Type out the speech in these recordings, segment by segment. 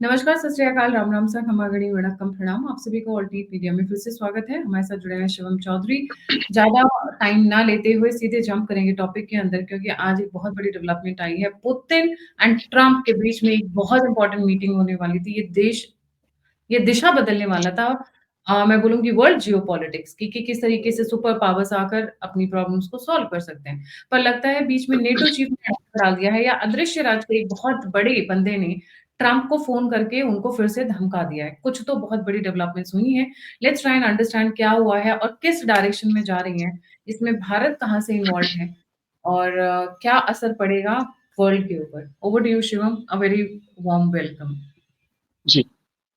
नमस्कार, सत श्री अकाल, राम राम सर, खमागणी वड़क्कम प्रणाम। आप सभी को ऑल्टरनेट मीडिया में फिर से स्वागत है। हमारे साथ जुड़े हैं शिवम चौधरी। ज़्यादा टाइम ना लेते हुए सीधे जंप करेंगे टॉपिक के अंदर, क्योंकि आज एक बहुत बड़ी डेवलपमेंट आई है। पुतिन एंड ट्रम्प के बीच में एक बहुत इंपॉर्टेंट मीटिंग होने वाली थी। ये दिशा बदलने वाला था। मैं बोलूँगी वर्ल्ड जियोपॉलिटिक्स की कि किस तरीके से सुपर पावर्स आकर अपनी प्रॉब्लम्स को सॉल्व कर सकते हैं। पर लगता है बीच में नेटो चीफ ने हाथ डाल दिया है, या अदृश्य राज के एक बहुत बड़े बंदे ने ट्रम्प को फ़ोन करके उनको फिर से धमका दिया है। कुछ तो बहुत बड़ी डेवलपमेंट्स हुई हैं। लेट्स ट्राई एंड अंडरस्टैंड क्या हुआ है और किस डायरेक्शन में जा रही हैं। इसमें भारत कहाँ से इन्वॉल्व्ड है और क्या असर पड़ेगा वर्ल्ड के ऊपर। Over to you Shivam, a very warm welcome. जी,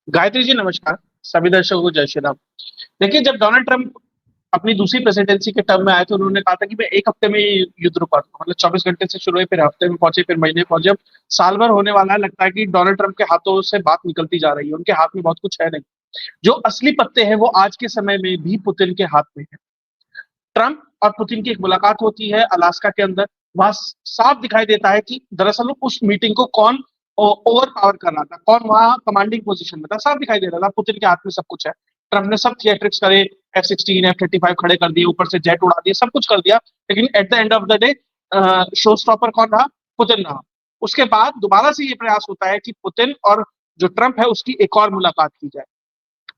गायत्री जी नमस्कार। सभी दर्शकों को जय श्री राम। देखिए, जब डोनाल्ड ट्रंप अपनी दूसरी प्रेसिडेंसी के टर्म में आए तो उन्होंने कहा था कि मैं 1 हफ्ते में ये युद्ध रुका दूंगा। मतलब 24 घंटे से शुरू हुए, फिर हफ्ते में पहुंचे, फिर महीने पहुंचे, अब साल भर होने वाला है। लगता है कि डोनाल्ड ट्रंप के हाथों से बात निकलती जा रही है, उनके हाथ में बहुत कुछ है नहीं। जो असली पत्ते हैं वो आज के समय में भी पुतिन के हाथ में है। ट्रंप और पुतिन की एक मुलाकात होती है अलास्का के अंदर। वहां साफ दिखाई देता है कि दरअसल उस मीटिंग को कौन ओवर पावर कर रहा था, कौन वहां कमांडिंग पोजीशन में था। साफ दिखाई दे रहा था पुतिन के हाथ में सब कुछ है। ट्रंप ने सब थिएट्रिक्स करे, F-16 F-35 खड़े कर दिए, ऊपर से जेट उड़ा दिए, सब कुछ कर दिया। लेकिन at the end of the day show stopper कौन रहा? पुतिन रहा। उसके बाद दोबारा से ये प्रयास होता है कि पुतिन और जो ट्रंप है उसकी एक और मुलाकात की जाए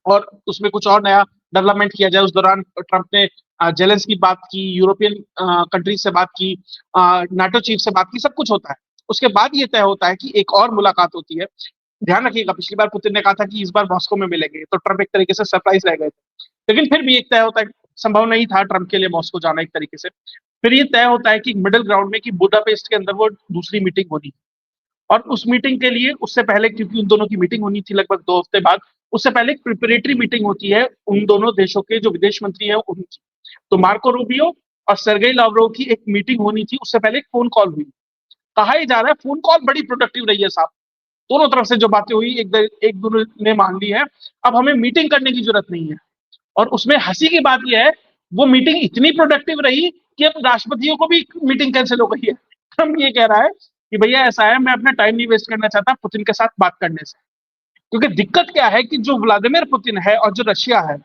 और उसमें कुछ और नया डेवलपमेंट किया जाए। उस दौरान ट्रंप ने जेलेंस्की की बात की, यूरोपियन कंट्रीज से बात की, नाटो चीफ से बात की, सब कुछ होता है। उसके बाद ये तय होता है कि एक और मुलाकात होती है। ध्यान रखिएगा, पिछली बार पुतिन ने कहा था कि इस बार मॉस्को में मिलेंगे, तो ट्रंप एक तरीके से सरप्राइज रह गए थे। लेकिन फिर भी एक तय होता है, संभव नहीं था ट्रंप के लिए मॉस्को जाना एक तरीके से। फिर ये तय होता है कि मिडिल ग्राउंड में कि बुडापेस्ट के अंदर वो दूसरी मीटिंग होनी। और उस मीटिंग के लिए उससे पहले, क्योंकि उन दोनों की मीटिंग होनी थी लगभग 2 हफ्ते बाद, उससे पहले एक प्रिपरेटरी मीटिंग होती है उन दोनों देशों के जो विदेश मंत्री हैं उनकी। तो मार्को रूबियो और सर्गेई लावरोव की एक मीटिंग होनी थी, उससे पहले एक फोन कॉल हुई। कहा ही जा रहा है फोन कॉल बड़ी प्रोडक्टिव रही है साहब। दोनों तरफ से जो बातें हुई एक दोनों ने मान ली है। अब हमें मीटिंग करने की जरूरत नहीं है। और उसमें हंसी की बात यह है, वो मीटिंग इतनी प्रोडक्टिव रही कि अब राष्ट्रपतियों को भी मीटिंग कैंसिल हो गई है। ट्रम्प ये कह रहा है कि भैया ऐसा है, मैं अपना टाइम नहीं वेस्ट करना चाहता पुतिन के साथ बात करने से। क्योंकि दिक्कत क्या है कि जो व्लादिमीर पुतिन है और जो रशिया है,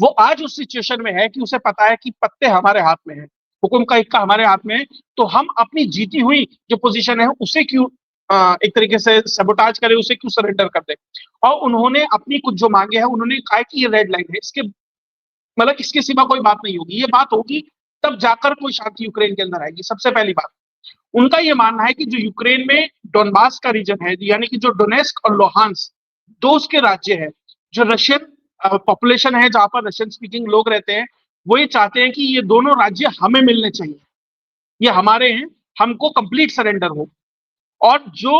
वो आज उस सिचुएशन में है कि उसे पता है कि पत्ते हमारे हाथ में है, हुक्म का इक्का हमारे हाथ में है। तो हम अपनी जीती हुई जो पोजीशन है उसे क्यों एक तरीके से सबोटाज करें, उसे क्यों सरेंडर कर दे। और उन्होंने अपनी कुछ जो मांगे हैं, उन्होंने कहा कि ये रेड लाइन है, इसके मतलब इसके सिवा कोई बात नहीं होगी। ये बात होगी तब जाकर कोई शांति यूक्रेन के अंदर आएगी। सबसे पहली बात, उनका ये मानना है कि जो यूक्रेन में डोनबास का रीजन है, यानी कि जो डोनेस्क और लोहांस दो उसके राज्य है, जो रशियन पॉपुलेशन है, जहां पर रशियन स्पीकिंग लोग रहते हैं, वो ये चाहते हैं कि ये दोनों राज्य हमें मिलने चाहिए, ये हमारे हैं, हमको कंप्लीट सरेंडर हो। और जो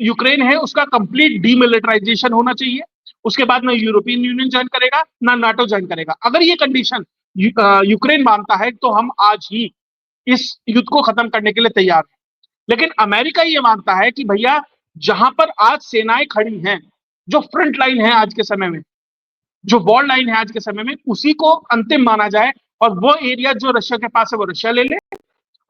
यूक्रेन है उसका कंप्लीट डीमिलिटराइजेशन होना चाहिए। उसके बाद ना यूरोपियन यूनियन ज्वाइन करेगा ना नाटो ज्वाइन करेगा। अगर ये कंडीशन यूक्रेन मानता है तो हम आज ही इस युद्ध को खत्म करने के लिए तैयार हैं। लेकिन अमेरिका ये मानता है कि भैया, जहां पर आज सेनाएं खड़ी हैं, जो फ्रंट लाइन है आज के समय में, जो वॉर लाइन है आज के समय में, उसी को अंतिम माना जाए। और वो एरिया जो रशिया के पास है वो रशिया ले ले,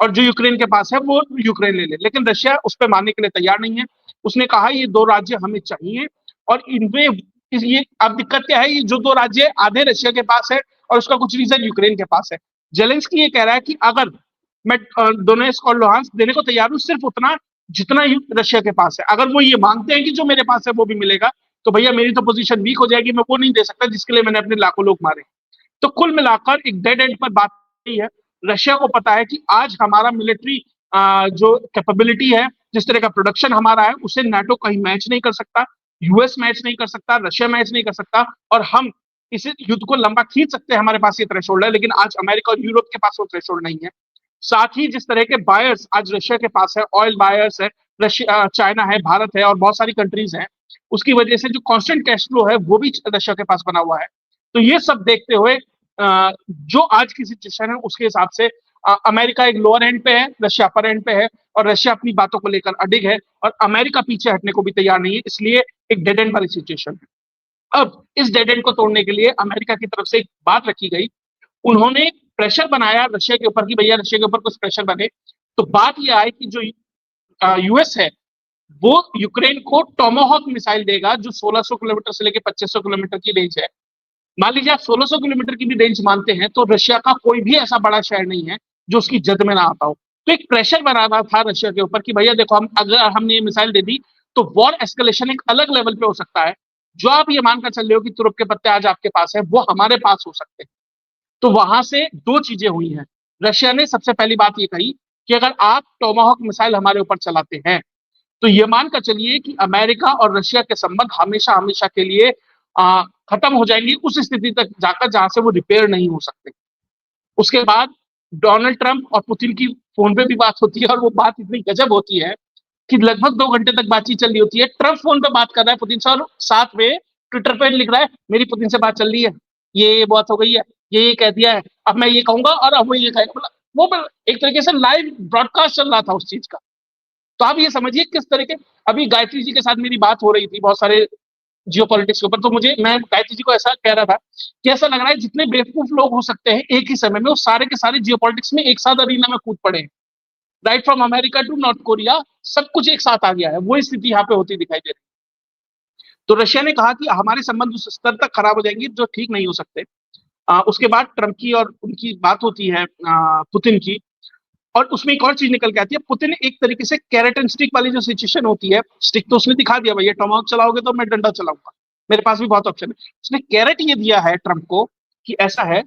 और जो यूक्रेन के पास है वो यूक्रेन ले ले। लेकिन रशिया उस पर मानने के लिए तैयार नहीं है। उसने कहा ये दो राज्य हमें चाहिए, और इनमें ये अब दिक्कत क्या है, ये जो दो राज्य आधे रशिया के पास है और उसका कुछ रीजन यूक्रेन के पास है। जेलेंस्की ये कह रहा है कि अगर मैं डोनेस्क और लुहांस्क देने को तैयार हूं, सिर्फ उतना जितना रशिया के पास है। अगर वो ये मांगते हैं कि जो मेरे पास है वो भी मिलेगा, तो भैया मेरी तो पोजीशन वीक हो जाएगी, मैं वो नहीं दे सकता जिसके लिए मैंने अपने लाखों लोग मारे। तो कुल मिलाकर एक डेड एंड पर बात है। रशिया को पता है कि आज हमारा मिलिट्री जो कैपेबिलिटी है, जिस तरह का प्रोडक्शन हमारा है, उसे नाटो कहीं मैच नहीं कर सकता, यूएस मैच नहीं कर सकता, रशिया मैच नहीं कर सकता। और हम इस युद्ध को लंबा खींच सकते हैं, हमारे पास ये थ्रेशोल्ड है। लेकिन आज अमेरिका और यूरोप के पास वो थ्रेशोल्ड नहीं है। साथ ही जिस तरह के बायर्स आज रशिया के पास है, ऑयल बायर्स है, रशिया, चाइना है, भारत है और बहुत सारी कंट्रीज हैं, उसकी वजह से जो कांस्टेंट कैश फ्लो है वो भी रशिया के पास बना हुआ है। तो ये सब देखते हुए जो आज की सिचुएशन है उसके हिसाब से अमेरिका एक लोअर एंड पे है, रशिया अपर एंड पे है, और रशिया अपनी बातों को लेकर अडिग है, और अमेरिका पीछे हटने को भी तैयार नहीं है। इसलिए एक डेड एंड वाली सिचुएशन है। अब इस डेड एंड को तोड़ने के लिए अमेरिका की तरफ से एक बात रखी गई। उन्होंने प्रेशर बनाया रशिया के ऊपर कि भैया रशिया के ऊपर कुछ प्रेशर बने। तो बात यह आई कि जो यूएस है वो यूक्रेन को टोमाहॉक मिसाइल देगा जो 1600 किलोमीटर से लेकर 2500 किलोमीटर की रेंज है। मान लीजिए आप 1600 किलोमीटर की भी रेंज मानते हैं तो रशिया का कोई भी ऐसा बड़ा शहर नहीं है जो उसकी जद में ना आता हो। तो एक प्रेशर बना रहा था रशिया के ऊपर कि भैया देखो, हम अगर हमने ये मिसाइल दे दी तो वॉर एस्केलेशन एक अलग लेवल पे हो सकता है। जो आप ये मानकर चल रहे हो कि तुर्क के पत्ते आज आपके पास है, वो हमारे पास हो सकते हैं। तो वहां से दो चीजें हुई हैं। रशिया ने सबसे पहली बात ये कही कि अगर आप टोमाहॉक मिसाइल हमारे ऊपर चलाते हैं तो ये मानकर चलिए कि अमेरिका और रशिया के संबंध हमेशा हमेशा के लिए खत्म हो जाएंगे, उस स्थिति तक जाकर जहां से वो रिपेयर नहीं हो सकते। उसके बाद डोनाल्ड ट्रंप और पुतिन की फोन पे भी बात होती है, और वो बात इतनी गजब होती है कि लगभग 2 घंटे तक बातचीत चल रही होती है। ट्रंप फोन पे बात कर रहा है पुतिन से, और साथ में ट्विटर पे लिख रहा है मेरी पुतिन से बात चल रही है, ये बात हो गई है, ये कह दिया है, अब मैं ये कहूंगा और अब वो ये कहेगा। मतलब वो एक तरीके से लाइव ब्रॉडकास्ट चल रहा था उस चीज का। तो आप ये समझिए किस तरह के, अभी गायत्री जी के साथ मेरी बात हो रही थी बहुत सारे जियो पॉलिटिक्स के ऊपर, तो मैं गायत्री जी को ऐसा कह रहा था कि ऐसा लग रहा है जितने बेवकूफ लोग हो सकते हैं एक ही समय में, वो सारे के सारे जियो पॉलिटिक्स में एक साथ अरीना में कूद पड़े हैं। Right from America to North Korea, सब कुछ एक साथ आ गया है। वो स्थिति यहाँ पे होती दिखाई दे रही है। तो रशिया ने कहा कि हमारे संबंध उस स्तर तक खराब हो जाएंगे जो ठीक नहीं हो सकते। उसके बाद ट्रंप की और उनकी बात होती है पुतिन की, और उसमें एक और चीज निकल के आती है। पुतिन एक तरीके से कैरेट एंड स्टिक वाली जो सिचुएशन होती है, स्टिक तो उसने दिखा दिया भैया टोमाहॉक चलाओगे तो मैं डंडा चलाऊंगा, मेरे पास भी बहुत ऑप्शन है। उसने कैरेट ये दिया है ट्रंप को कि ऐसा है,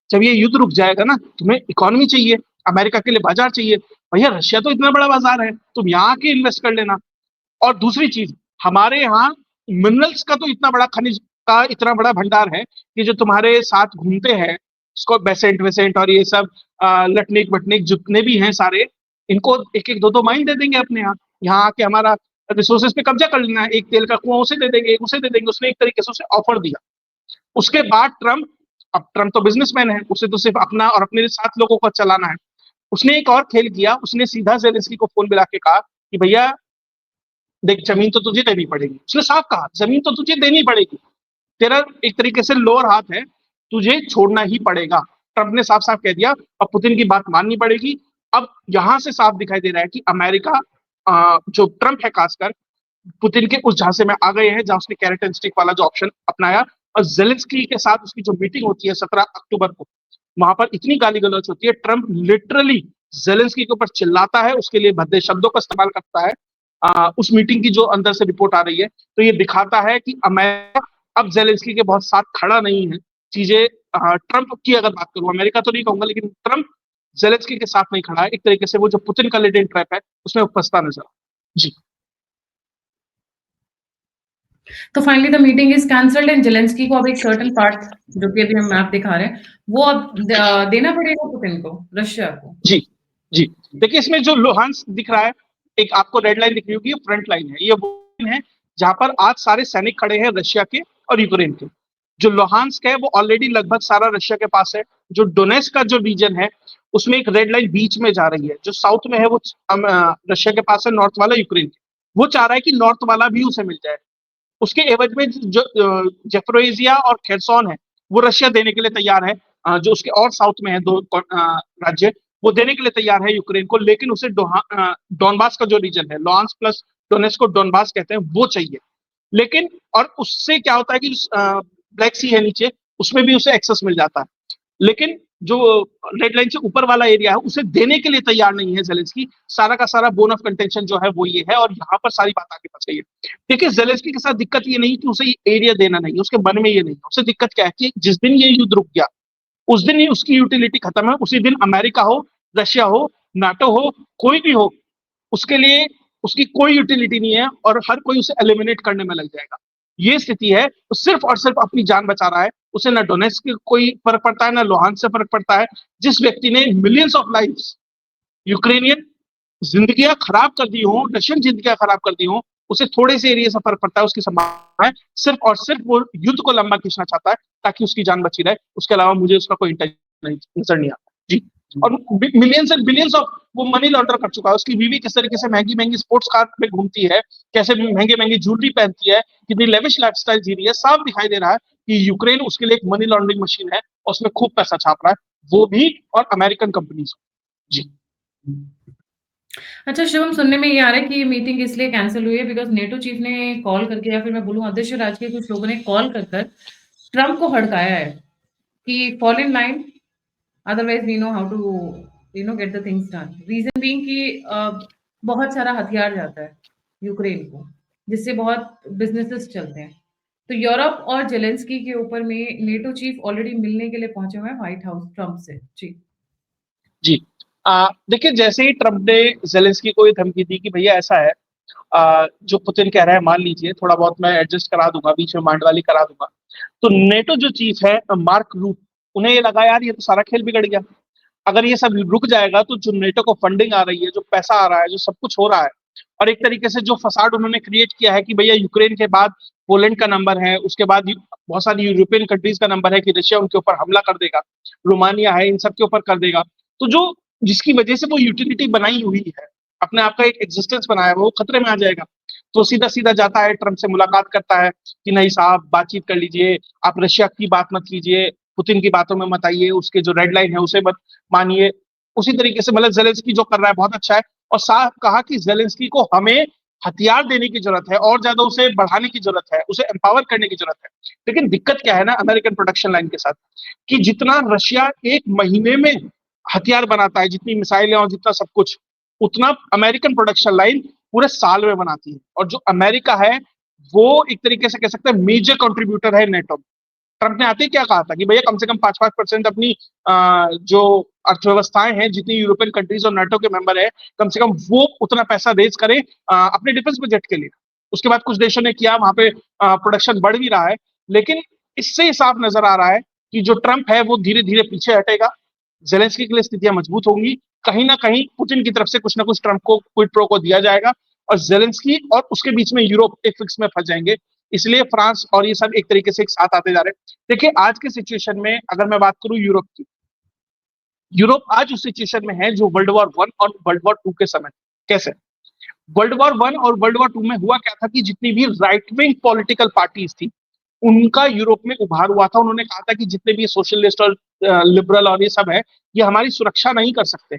जब ये युद्ध रुक जाएगा ना, तुम्हें इकोनॉमी चाहिए, अमेरिका के लिए बाजार चाहिए, भैया रशिया तो इतना बड़ा बाजार है, तुम यहाँ के इन्वेस्ट कर लेना। और दूसरी चीज, हमारे यहाँ मिनरल्स का तो इतना बड़ा, खनिज का इतना बड़ा भंडार है कि जो तुम्हारे साथ घूमते हैं, उसको बेसेंट वेसेंट और ये सब लटनिक बटनिक जितने भी हैं सारे, इनको एक एक दो दो माइन दे देंगे अपने यहाँ। यहाँ आके हमारा रिसोर्सेज पे कब्जा कर लेना है, एक तेल का कुआं उसे दे देंगे, एक उसे दे देंगे। उसने एक तरीके से उसे ऑफर दिया। उसके बाद ट्रंप, अब ट्रंप तो बिजनेसमैन है, उसे तो सिर्फ अपना और अपने साथ लोगों को चलाना है। उसने एक और खेल किया, उसने सीधा जेलेंस्की को फोन मिला के कहा कि भैया देख, जमीन तो तुझे देनी पड़ेगी। उसने साफ कहा जमीन तो तुझे देनी पड़ेगी, तेरा एक तरीके से लोअर हाथ है, तुझे छोड़ना ही पड़ेगा। ट्रंप ने साफ साफ कह दिया, और पुतिन की बात माननी पड़ेगी। अब यहां से साफ दिखाई दे रहा है कि अमेरिका, जो ट्रंप है खासकर, पुतिन के उस झांसे में आ गए हैं जहां उसने कैरेट एंड स्टिक वाला जो ऑप्शन अपनाया। और जेलेंस्की के साथ उसकी जो मीटिंग होती है 17 अक्टूबर को, वहां पर इतनी गाली गलौज होती है, ट्रंप लिटरली जेलेंस्की के ऊपर चिल्लाता है, उसके लिए भद्दे शब्दों का इस्तेमाल करता है। उस मीटिंग की जो अंदर से रिपोर्ट आ रही है, तो ये दिखाता है कि अमेरिका अब जेलेंस्की के बहुत साथ खड़ा नहीं है। चीजें, ट्रंप की अगर बात करूं, अमेरिका तो नहीं कहूंगा, लेकिन ट्रंप जेलेंस्की के साथ नहीं खड़ा है। एक तरीके से वो जो पुतिन का लेडेन ट्रैप है उसमें फंसता नजर जी। तो finally the meeting is cancelled and Zelensky को अब एक सर्टेन पार्ट, जो कि अभी हम मैप दिखा रहे हैं, वो अब देना पड़ेगा पुतिन को, रशिया को। जी जी, देखिए इसमें जो लोहांस दिख रहा है, एक आपको रेड लाइन दिख रही होगी, ये फ्रंट लाइन है, ये वो है जहां पर आज सारे सैनिक खड़े हैं रशिया के और यूक्रेन के। जो लोहांस्क है वो ऑलरेडी लगभग सारा रशिया के पास है। जो डोनेस्क का जो रीजन है, उसमें एक रेड लाइन बीच में जा रही है। जो साउथ में है वो रशिया के पास है, नॉर्थ वाला यूक्रेन के। वो चाह रहा है कि नॉर्थ वाला भी उसे मिल जाए। उसके एवज में जो जेफ्रोइजिया और खेरसोन है, वो रशिया देने के लिए तैयार है। जो उसके और साउथ में है दो राज्य, वो देने के लिए तैयार है यूक्रेन को, लेकिन उसे डोनबास का जो रीजन है, लुहांस्क प्लस डोनेट्स्क को डोनबास कहते हैं, वो चाहिए। लेकिन और उससे क्या होता है कि ब्लैक सी है नीचे, उसमें भी उसे एक्सेस मिल जाता है। लेकिन जो रेड लाइन से ऊपर वाला एरिया है, उसे देने के लिए तैयार नहीं है जेलेंस्की। सारा का सारा बोन ऑफ कंटेंशन जो है वो ये है, और यहाँ पर सारी बात आगे फंस गई है। देखिए जेलेंस्की के साथ दिक्कत ये नहीं कि उसे ये एरिया देना नहीं, उसके मन में ये नहीं है। उसे दिक्कत क्या है कि जिस दिन ये युद्ध रुक गया, उस दिन ही उसकी यूटिलिटी खत्म है। उसी दिन अमेरिका हो, रशिया हो, नाटो हो, कोई भी हो, उसके लिए उसकी कोई यूटिलिटी नहीं है, और हर कोई उसे एलिमिनेट करने में लग जाएगा। ये स्थिति है, तो सिर्फ और सिर्फ अपनी जान बचा रहा है। उसे ना डोनेट्स्क की कोई फर्क पड़ता है, ना लुहांस्क से फर्क पड़ता है। जिस व्यक्ति ने मिलियंस ऑफ लाइव्स, यूक्रेनियन जिंदगियां खराब कर दी हो, रशियन जिंदगियां खराब कर दी हो, उसे थोड़े से एरिया से फर्क पड़ता है, उसकी संभावना है। सिर्फ और सिर्फ वो युद्ध को लंबा खींचना चाहता है ताकि उसकी जान बची रहे। उसके अलावा मुझे उसका कोई इंटेंशन नजर नहीं आता जी। और मिलियंस एंड बिलियंस ऑफ वो मनी लॉन्डर कर चुका है। उसकी बीवी किस तरीके से महंगी महंगी स्पोर्ट्स कार में घूमती है, कैसे महंगे महंगी ज्वेलरी पहनती है, कितनी लेविश लाइफस्टाइल जी रही है, साफ दिखाई दे रहा है कि यूक्रेन उसके लिए एक मनी लॉन्ड्रिंग मशीन है, और उसमें खूब पैसा छाप रहा है, वो भी और अमेरिकन कंपनीज। जी। अच्छा शिवम, सुनने में ये आ रहा है कि ये मीटिंग इसलिए कैंसिल हुई है बिकॉज़ नेटो चीफ ने कॉल करके, या फिर मैं बोलूँ अध्यक्ष राज्य के कुछ लोगों ने कॉल कर कर ट्रम्प को हड़काया है कि fall in line, otherwise we know how to get the things done. Reason being कि बहुत सारा हथियार जाता है यूक्रेन को, जिससे बहुत बिजनेसेस चलते हैं। तो यूरोप और जेलेंस्की के ऊपर में नेटो चीफ ऑलरेडी मिलने के लिए पहुंचे हुए हैं व्हाइट हाउस ट्रम्प से। जी। जी। देखिए, जैसे ही ट्रम्प ने जेलेंस्की को ये धमकी दी कि भैया ऐसा है, जो पुतिन कह रहा है मान लीजिए, थोड़ा बहुत मैं एडजस्ट करा दूंगा, बीच में मांडवाली करा दूंगा। तो नेटो जो चीफ है मार्क रूट, उन्हें ये लगा यार ये तो सारा खेल बिगड़ गया। अगर ये सब रुक जाएगा तो जो नेटो को फंडिंग आ रही है, जो पैसा आ रहा है, जो सब कुछ हो रहा है, और एक तरीके से जो फसाड उन्होंने क्रिएट किया है कि भैया यूक्रेन के बाद पोलैंड का नंबर है, उसके बाद बहुत सारी यूरोपियन कंट्रीज का नंबर है कि रशिया उनके ऊपर हमला कर देगा, रोमानिया है, इन सब के ऊपर कर देगा। तो जो जिसकी वजह से वो यूटिलिटी बनाई हुई है, अपने आप का एक एग्जिस्टेंस बनाया है, वो खतरे में आ जाएगा। तो सीधा सीधा जाता है, ट्रम्प से मुलाकात करता है कि नहीं साहब बातचीत कर लीजिए, आप रशिया की बात मत कीजिए, पुतिन की बातों में मत आइए, उसके जो रेड लाइन है उसे मत मानिए। उसी तरीके से मतलब जेलेंस्की जो कर रहा है बहुत अच्छा है। और साफ कहा कि जेलेंस्की को हमें हथियार देने की जरूरत है, और ज्यादा उसे बढ़ाने की जरूरत है, उसे एम्पावर करने की जरूरत है। लेकिन दिक्कत क्या है ना अमेरिकन प्रोडक्शन लाइन के साथ, कि जितना रशिया एक महीने में हथियार बनाता है, जितनी मिसाइलें और जितना सब कुछ, उतना अमेरिकन प्रोडक्शन लाइन पूरे साल में बनाती है। और जो अमेरिका है वो एक तरीके से कह सकते हैं मेजर कंट्रीब्यूटर है नेटो। ट्रंप ने आते ही क्या कहा था कि भैया कम से कम 5-5% अपनी जो अर्थव्यवस्थाएं हैं, जितनी यूरोपियन कंट्रीज और नाटो के मेंबर है, कम से कम वो उतना पैसा रेज करें अपने डिफेंस बजट के लिए। उसके बाद कुछ देशों ने किया, वहां पे प्रोडक्शन बढ़ भी रहा है। लेकिन इससे साफ नजर आ रहा है कि जो ट्रंप है वो धीरे धीरे पीछे हटेगा, जेलेंस्की के लिए स्थितियां मजबूत होंगी। कहीं ना कहीं पुतिन की तरफ से कुछ ना कुछ ट्रंप को क्विड प्रो को दिया जाएगा, और जेलेंस्की और उसके बीच में यूरोप एक फिक्स में फंस जाएंगे। इसलिए फ्रांस और ये सब एक तरीके से एक साथ आते जा रहे हैं। देखिए आज के सिचुएशन में अगर मैं बात करूं यूरोप की, यूरोप आज उस सिचुएशन में है जो वर्ल्ड वॉर 1 और वर्ल्ड वॉर 2 के समय। कैसे? वर्ल्ड वॉर 1 और वर्ल्ड वॉर 2 में हुआ क्या था कि जितनी भी राइट विंग पॉलिटिकल पार्टीज थी, उनका यूरोप में उभार हुआ था। उन्होंने कहा था कि जितने भी सोशलिस्ट और लिबरल और ये सब है, ये हमारी सुरक्षा नहीं कर सकते।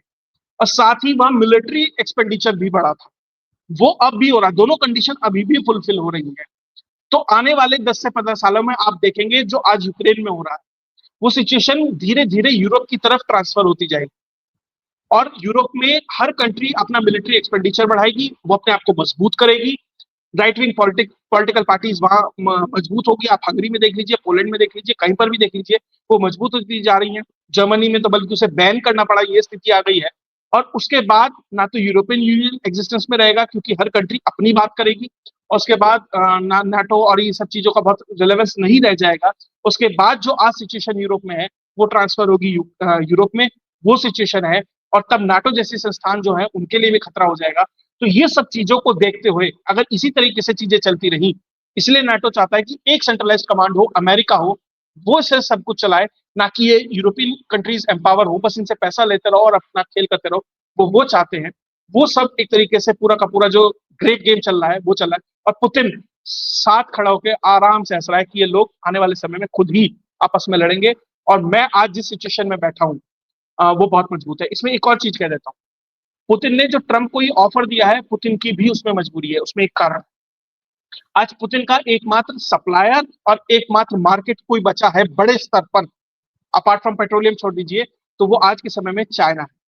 और साथ ही वहां मिलिट्री एक्सपेंडिचर भी बढ़ा था, वो अब भी हो रहा है। दोनों कंडीशन अभी भी फुलफिल हो रही है। तो आने वाले 10 से 15 सालों में आप देखेंगे जो आज यूक्रेन में हो रहा है, वो सिचुएशन धीरे धीरे यूरोप की तरफ ट्रांसफर होती जाएगी। और यूरोप में हर कंट्री अपना मिलिट्री एक्सपेंडिचर बढ़ाएगी, वो अपने आप को मजबूत करेगी। राइट विंग पॉलिटिकल पार्टीज वहां मजबूत होगी। आप हंगरी में देख लीजिए, पोलैंड में देख लीजिए, कहीं पर भी देख लीजिए, वो मजबूत होती जा रही है। जर्मनी में तो बल्कि उसे बैन करना पड़ा, ये स्थिति आ गई है। और उसके बाद ना तो यूरोपियन यूनियन एग्जिस्टेंस में रहेगा क्योंकि हर कंट्री अपनी बात करेगी, और उसके बाद नाटो और ये सब चीजों का बहुत रिलेवेंस नहीं रह जाएगा। उसके बाद जो आज सिचुएशन यूरोप में है वो ट्रांसफर होगी यूरोप में, वो सिचुएशन है। और तब नाटो जैसे संस्थान जो है उनके लिए भी खतरा हो जाएगा। तो ये सब चीजों को देखते हुए अगर इसी तरीके से चीजें चलती रही, इसलिए नाटो चाहता है कि एक सेंट्रलाइज्ड कमांड हो, अमेरिका हो, वो इसे सब कुछ चलाए, ना कि ये यूरोपियन कंट्रीज एम्पावर हो, बस इनसे पैसा लेते रहो और अपना खेल करते रहो। वो चाहते हैं। वो सब एक तरीके से पूरा का पूरा जो ग्रेट गेम चल रहा है वो चल रहा है। और पुतिन साथ खड़ा होकर आराम से हंस रहा है कि ये लोग आने वाले समय में खुद ही आपस में लड़ेंगे। और मैं आज जिस सिचुएशन में बैठा हूँ वो बहुत मजबूत है। इसमें एक और चीज कह देता हूँ, पुतिन ने जो ट्रंप को ये ऑफर दिया है, पुतिन की भी उसमें मजबूरी है। उसमें एक कारण, आज पुतिन का एकमात्र सप्लायर और एकमात्र मार्केट कोई बचा है बड़े स्तर पर, अपार्ट फ्रॉम पेट्रोलियम छोड़ दीजिए, तो वो आज के समय में चाइना है।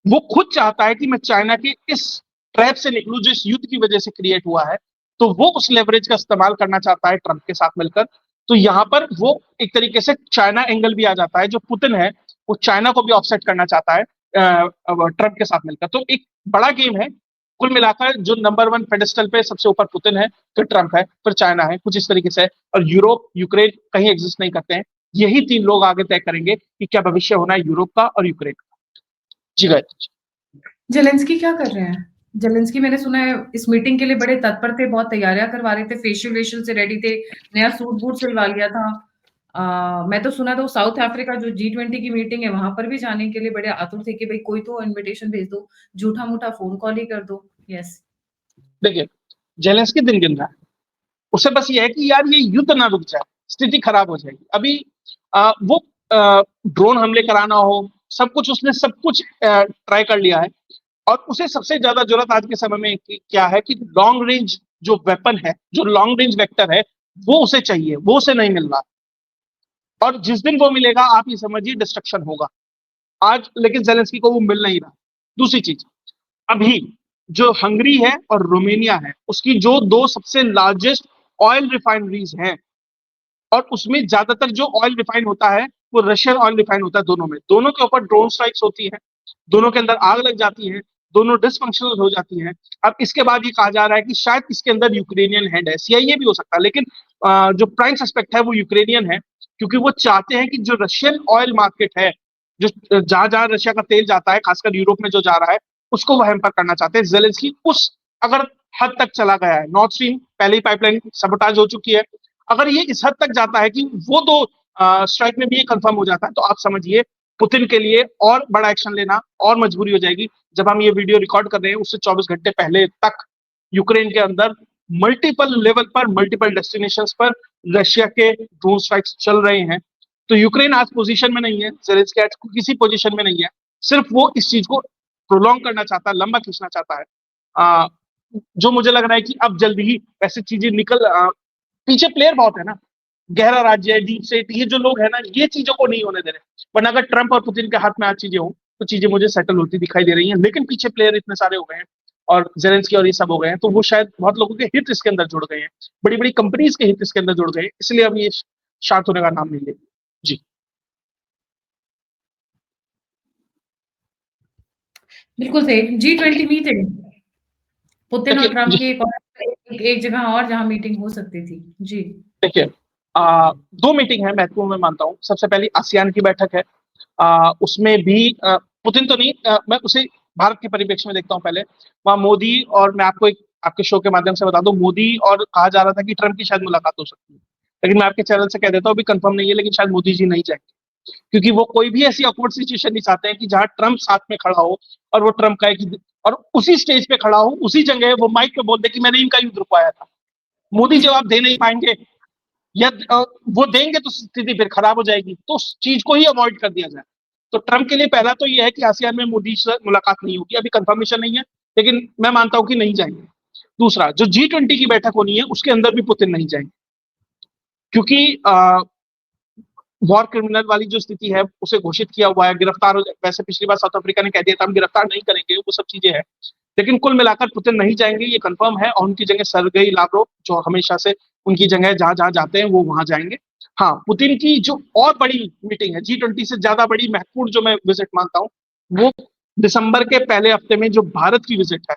वो खुद चाहता है कि मैं चाइना के इस ट्रैप से निकलूं जो इस युद्ध की वजह से क्रिएट हुआ है। तो वो उस लेवरेज का इस्तेमाल करना चाहता है ट्रंप के साथ मिलकर। तो यहां पर वो एक तरीके से चाइना एंगल भी आ जाता है। जो पुतिन है वो चाइना को भी ऑफसेट करना चाहता है ट्रंप के साथ मिलकर। तो एक बड़ा गेम है। कुल मिलाकर जो नंबर 1 पेडेस्टल पे सबसे ऊपर पुतिन है, फिर ट्रंप है, फिर चाइना है, कुछ इस तरीके से है। और यूरोप यूक्रेन कहीं एग्जिस्ट नहीं करते हैं। यही 3 लोग आगे तय करेंगे कि क्या भविष्य होना है यूरोप का और यूक्रेन का। जी गायत्री। जेलेंस्की क्या कर रहे हैं? जेलेंस्की मैंने सुना है इस मीटिंग के लिए बड़े तत्पर थे, बहुत तैयारियां करवा रहे थे, फेशियल वेशियल से रेडी थे, नया सूट बूट सिलवा लिया था। मैं तो सुना था वो साउथ अफ्रीका जो G20 की मीटिंग है वहां पर भी जाने के लिए बड़े आतुर थे कि भाई कोई तो इनविटेशन भेज दो, झूठा मूठा फोन कॉल ही कर दो। यस। देखिए, जेलेंस्की दिन गिन रहा है। उसे बस ये है कि यार ये युद्ध ना रुक जाए, स्थिति खराब हो जाएगी। अभी वो ड्रोन हमले कराना हो, सब कुछ उसने सब कुछ ट्राई कर लिया है। और उसे सबसे ज्यादा जरूरत आज के समय में क्या है कि लॉन्ग रेंज जो वेपन है, जो लॉन्ग रेंज वेक्टर है, वो उसे चाहिए, वो उसे नहीं मिल रहा। और जिस दिन वो मिलेगा आप ये समझिए डिस्ट्रक्शन होगा। आज लेकिन जेलेंस्की को वो मिल नहीं रहा। दूसरी चीज, अभी जो हंगरी है और रोमेनिया है, उसकी जो दो सबसे लार्जेस्ट ऑयल रिफाइनरीज हैं, और उसमें ज्यादातर जो ऑयल रिफाइन होता है वो रशियन ऑयल रिफाइन होता है। दोनों में, दोनों के ऊपर ड्रोन स्ट्राइक्स होती है, दोनों के अंदर आग लग जाती है, दोनों डिसफंक्शनल हो जाती हैं। अब इसके बाद ये कहा जा रहा है कि शायद इसके अंदर यूक्रेनियन हैंड है, सीआईए भी हो सकता है, लेकिन जो प्राइम सस्पेक्ट है वो यूक्रेनियन है, क्योंकि वो चाहते हैं कि जो रशियन ऑयल मार्केट है, जो जहां जहां रशिया का तेल जाता है, खासकर यूरोप में जो जा रहा है, उसको वो हैम्पर करना चाहते हैं। जेलेंस्की उस अगर हद तक चला गया है, नॉर्थ स्ट्रीम पहले ही पाइपलाइन सबोटाज हो चुकी है, अगर ये इस हद तक जाता है कि वो दो स्ट्राइक में भी ये कंफर्म हो जाता है, तो आप समझिए पुतिन के लिए और बड़ा एक्शन लेना और मजबूरी हो जाएगी। जब हम ये वीडियो रिकॉर्ड कर रहे हैं उससे 24 घंटे पहले तक यूक्रेन के अंदर मल्टीपल लेवल पर, मल्टीपल डेस्टिनेशंस पर रशिया के ड्रोन स्ट्राइक्स चल रहे हैं। तो यूक्रेन आज पोजीशन में नहीं है, जेलेंस्की आज किसी पोजीशन में नहीं है, सिर्फ वो इस चीज को प्रोलॉन्ग करना चाहता है, लंबा खींचना चाहता है। जो मुझे लग रहा है कि अब जल्दी ही ऐसी चीजें पीछे प्लेयर बहुत है ना, गहरा राज्य है, डीप स्टेट, ये जो लोग है ना, ये चीजों को नहीं होने दे रहे। वरना अगर ट्रंप और पुतिन के हाथ में आज चीजें हो तो चीजें मुझे सेटल होती दिखाई दे रही हैं, लेकिन पीछे प्लेयर इतने सारे हो गए हैं और जेलेंस्की और ये सब हो गए हैं, तो वो शायद बहुत लोगों के हित इसके अंदर जुड़ गए हैं, बड़ी बड़ी कंपनीज के हित इसके अंदर जुड़ गए हैं, इसलिए अब ये शांत होने का नाम नहीं लेगी। जी बिल्कुल सही। G20 मीटिंग, पुतिन और देखिए ट्रम्प जी, की एक जगह और जहां मीटिंग हो सकती थी। जी। देखिए दो मीटिंग है महत्वपूर्ण, मैं मानता हूँ। सबसे पहली आसियान की बैठक है, उसमें भी पुतिन तो नहीं, मैं उसे भारत के परिप्रेक्ष्य में देखता हूँ पहले। वहां मोदी, और मैं आपको एक आपके शो के माध्यम से बता दूं, मोदी और कहा जा रहा था कि ट्रम्प की शायद मुलाकात हो सकती है, लेकिन मैं आपके चैनल से कह देता हूँ अभी कंफर्म नहीं है, लेकिन शायद मोदी जी नहीं जाएंगे, क्योंकि वो कोई भी ऐसी ऑकवर्ड सिचुएशन नहीं चाहते हैं कि जहां ट्रम्प साथ में खड़ा हो और वो ट्रम्प का और उसी स्टेज पे खड़ा हो, उसी जगह वो माइक पे बोल दे कि मैंने इनका युद्ध रुकवाया था। मोदी जवाब दे नहीं पाएंगे, या वो देंगे तो स्थिति फिर खराब हो जाएगी, तो उस चीज को ही अवॉइड कर दिया जाए। तो ट्रम्प के लिए पहला तो यह है कि आसियान में मोदी से मुलाकात नहीं होगी, अभी कंफर्मेशन नहीं है, लेकिन मैं मानता हूं कि नहीं जाएंगे। दूसरा, जो G20 की बैठक होनी है उसके अंदर भी पुतिन नहीं जाएंगे, क्योंकि वॉर क्रिमिनल वाली जो स्थिति है उसे घोषित किया हुआ है, गिरफ्तार हो, वैसे पिछली बार साउथ अफ्रीका ने कह दिया था हम गिरफ्तार नहीं करेंगे, वो सब चीजें हैं, लेकिन कुल मिलाकर पुतिन नहीं जाएंगे, ये कंफर्म है, और उनकी जगह सरगेई लाव्रोव, जो हमेशा से उनकी जगह जहां जहां जाते हैं वो वहां जाएंगे। हाँ, पुतिन की जो और बड़ी मीटिंग है, G20 से ज्यादा बड़ी, महत्वपूर्ण जो मैं विजिट मानता हूँ, वो दिसंबर के पहले हफ्ते में जो भारत की विजिट है,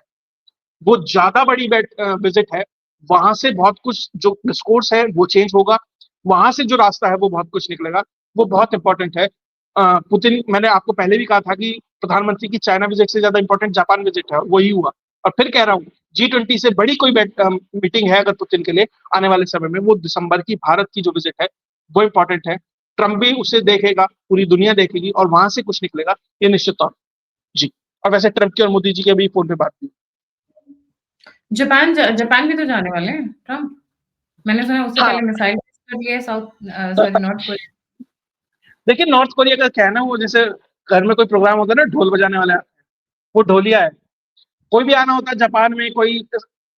वो ज्यादा बड़ी विजिट है। वहां से बहुत कुछ जो डिस्कोर्स है वो चेंज होगा, वहां से जो रास्ता है वो बहुत कुछ निकलेगा, वो बहुत इंपॉर्टेंट है। पुतिन, मैंने आपको पहले भी कहा था कि प्रधानमंत्री की चाइना विजिट से ज्यादा इंपॉर्टेंट जापान विजिट है, वही हुआ। और फिर कह रहा हूँ, G20 से बड़ी कोई मीटिंग है अगर पुतिन के लिए आने वाले समय में, वो दिसंबर की भारत की जो विजिट है वो इंपॉर्टेंट है। ट्रंप भी उसे देखेगा, पूरी दुनिया देखेगी, और वहां से कुछ निकलेगा, ये निश्चित तौर। जी। और वैसे ट्रंप की और मोदी जी की अभी फोन पे बात की। जापान भी तो जाने वाले हैं ट्रम्प। मैंने सुना उससे हाँ, पहले मिसाइल टेस्ट कर लिए सॉरी नॉर्थ कोरिया। देखिए नॉर्थ कोरिया का क्या है ना, वो जैसे घर में कोई प्रोग्राम होता है ना, ढोल बजाने वाला, वो ढोलिया है। कोई भी आना होता है जापान में, कोई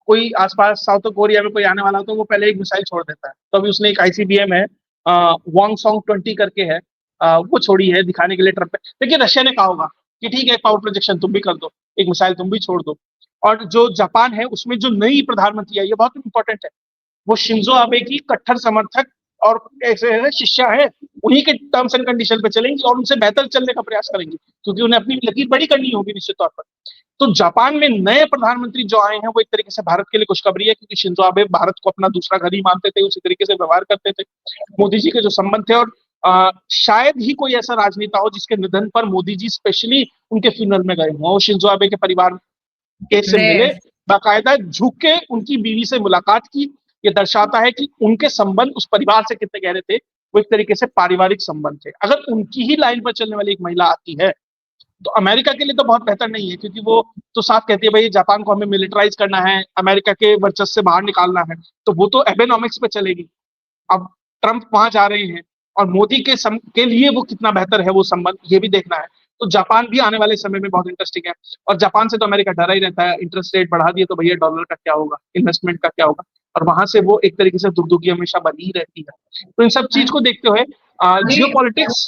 कोई आसपास साउथ कोरिया में कोई आने वाला हो तो वो पहले एक मिसाइल छोड़ देता है। तो अभी उसने एक आईसीबीएम है, वॉन्ग सॉन्ग 20 करके है, वो छोड़ी है दिखाने के लिए ट्रंप पे। देखिए रशिया ने कहा होगा कि ठीक है, पावर प्रोजेक्शन तुम भी कर दो, एक मिसाइल तुम भी छोड़ दो। और जो जापान है उसमें जो नई प्रधानमंत्री है, ये बहुत इंपॉर्टेंट है, वो शिंजो आबे की कट्टर समर्थक और ऐसे है शिष्या है, उन्हीं के टर्म्स एंड कंडीशन पे चलेंगी और उनसे बेहतर चलने का प्रयास करेंगी, क्योंकि उन्हें अपनी लकीर बड़ी करनी होगी निश्चित तौर पर। तो जापान में नए प्रधानमंत्री जो आए हैं वो एक तरीके से भारत के लिए खुशखबरी है, क्योंकि शिंजो आबे भारत को अपना दूसरा घर ही मानते थे, उसी तरीके से व्यवहार करते थे। मोदी जी के जो संबंध थे, और शायद ही कोई ऐसा राजनेता हो जिसके निधन पर मोदी जी स्पेशली उनके फ्यूनरल में गए हों, शिंजो आबे के परिवार के से मिले, रेयर। बाकायदा झुक के उनकी बीवी से मुलाकात की। ये दर्शाता है कि उनके संबंध उस परिवार से कितने गहरे थे, वो एक तरीके से पारिवारिक संबंध थे। अगर उनकी ही लाइन पर चलने वाली एक महिला आती है तो अमेरिका के लिए तो बहुत बेहतर नहीं है, क्योंकि वो तो साफ कहती है भाई जापान को हमें मिलिटराइज करना है, अमेरिका के वर्चस्व से बाहर निकालना है, तो वो तो एबेनॉमिक्स पे चलेगी। अब ट्रंप वहां जा रहे हैं और मोदी के लिए वो कितना बेहतर है वो संबंध, ये भी देखना है। तो जापान भी आने वाले समय में बहुत इंटरेस्टिंग है। और जापान से तो अमेरिका डरा ही रहता है, इंटरेस्ट रेट बढ़ा दिए तो भैया डॉलर का क्या होगा, इन्वेस्टमेंट का क्या होगा, और वहां से वो एक तरीके से दुगदुगी हमेशा बनी ही रहती है। तो इन सब चीज को देखते हुए जियो पॉलिटिक्स,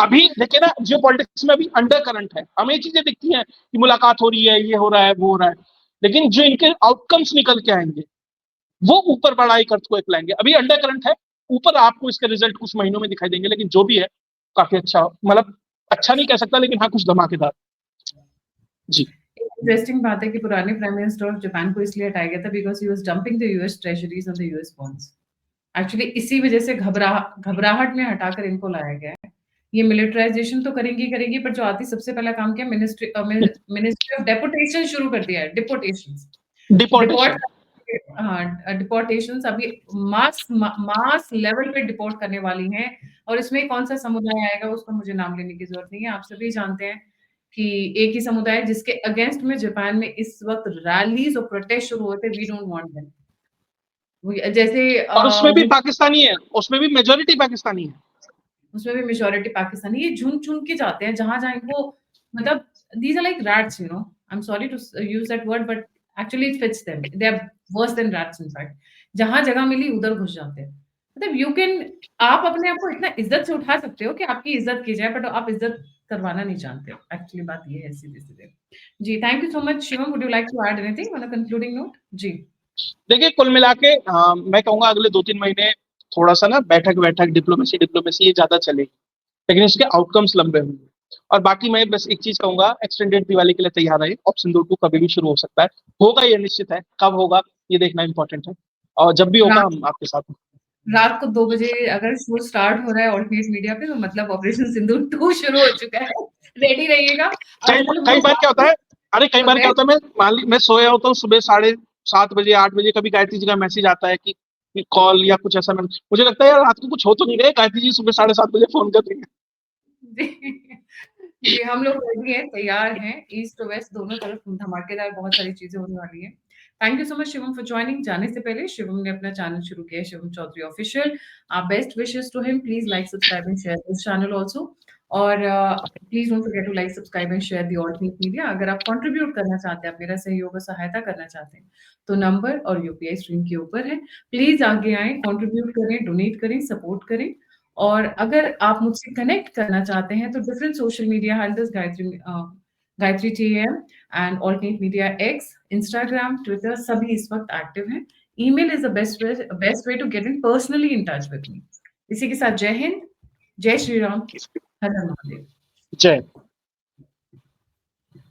अभी देखिए ना, जियो पॉलिटिक्स में अभी अंडर करंट है, हमें चीजें दिखती हैं कि मुलाकात हो रही है, ये हो रहा है, वो हो रहा है, लेकिन जो इनके आउटकम्स निकल के आएंगे वो ऊपर बड़ाई कर्ज को एक लाएंगे। अभी अंडर करंट है, ऊपर आपको इसके रिजल्ट कुछ महीनों में दिखाई देंगे, लेकिन जो भी है काफी अच्छा, मतलब अच्छा नहीं कह सकता, लेकिन हाँ कुछ धमाकेदार। जी, इंटरेस्टिंग बात है कि पुराने प्राइम मिनिस्टर ऑफ जापान को इसलिए हटाया गया था because he was dumping the US treasuries on the US bonds. Actually इसी वजह से घबराहट में हटाकर इनको लाया गया है। ये मिलिटराइजेशन तो करेंगी करेंगी, पर जो आती सबसे पहला काम किया, मिनिस्ट्री ऑफ डेपुटेशन शुरू कर दिया है, डिपोटेशंस। Deport, deportation. हाँ, डिपोर्टेशंस अभी मास लेवल पे डिपोर्ट करने वाली हैं। और इसमें कौन सा समुदाय आएगा उसका मुझे नाम लेने की जरूरत नहीं है, आप सभी जानते हैं कि एक ही समुदाय जिसके अगेंस्ट में जापान में इस वक्त रैलीज और प्रोटेस्ट शुरू हुए थे, वी डोंट वांट देम। जैसे और उसमें भी पाकिस्तानी है, उसमें भी मेजोरिटी पाकिस्तानी है। उसमें भी मेजॉरिटी पाकिस्तानी, ये झुंड झुंड के जाते हैं जहां जहां इनको, मतलब these are like rats, you know, I am sorry to use that word, but actually it fits them, they are worse than rats in fact. जहां जगह मिली उधर घुस जाते हैं। मतलब यू कैन, आप अपने आप को इतना इज्जत से उठा सकते हो कि आपकी इज्जत की जाए, बट आप इज्जत करवाना नहीं जानते हो। एक्चुअली बात ये है सीधे सीधे। जी, thank you so much Shivam, would you like to add anything on a concluding note? जी। देखिए कुल मिला के मैं कहूंगा अगले 2-3 महीने थोड़ा सा ना बैठक बैठक डिप्लोमेसी डिप्लोमेसी ये ज्यादा चलेगी, लेकिन इसके आउटकम्स लंबे होंगे। और बाकी मैं बस एक चीज कहूंगा, एक्सटेंडेड दिवाली के लिए तैयार रहे, ऑप्शन 2 कभी भी शुरू हो सकता है, होगा ये निश्चित है, कब होगा ये देखना इंपॉर्टेंट है, और जब भी होगा रात हम आपके साथ हैं। रात को 2 बजे अगर शो स्टार्ट हो रहा है ऑल्टरनेट मीडिया पे, तो मतलब ऑपरेशन सिंदूर 2 शुरू हो चुका है। रेडी रहिएगा। अब कई मतलब कई लोग बार क्या होता है, अरे कई कर बार रहे क्या हैं। होता है, मैं मान ली मैं सोया होता हूँ, सुबह 7:30 बजे 8 बजे कभी गायत्री जी का मैसेज आता है कि कॉल या कुछ ऐसा, मुझे लगता है यार रात को कुछ हो तो नहीं रहे, गायत्री जी सुबह 7:30 बजे फोन कर रही है। जी, जी, हम लोग रेडी हैं, तैयार हैं, ईस्ट टू वेस्ट दोनों तरफ धमाकेदार बहुत सारी चीज़ें होने वाली हैं। Thank you so much Shivam for joining. जाने से पहले शिवम ने अपना चैनल शुरू किया है, Shivam Chaudhary official. Best wishes to him, please like, subscribe and share this channel also. और please don't forget to like, subscribe and share the alternate media. अगर आप कंट्रीब्यूट करना चाहते हैं, आप मेरा सहयोग और सहायता करना चाहते हैं, तो नंबर और यूपीआई स्क्रीन के ऊपर है। प्लीज़ आगे आएँ, कंट्रीब्यूट करें, डोनेट करें, सपोर्ट करें। और अगर आप मुझसे कनेक्ट करना चाहते हैं तो different social media handles, Gayatri TM and alternate media X, Instagram, Twitter सभी इस वक्त एक्टिव हैं। Email is the best way to get in personally in touch with me. इसी के साथ जय हिंद, जय श्री राम, हर हर महादेव। जय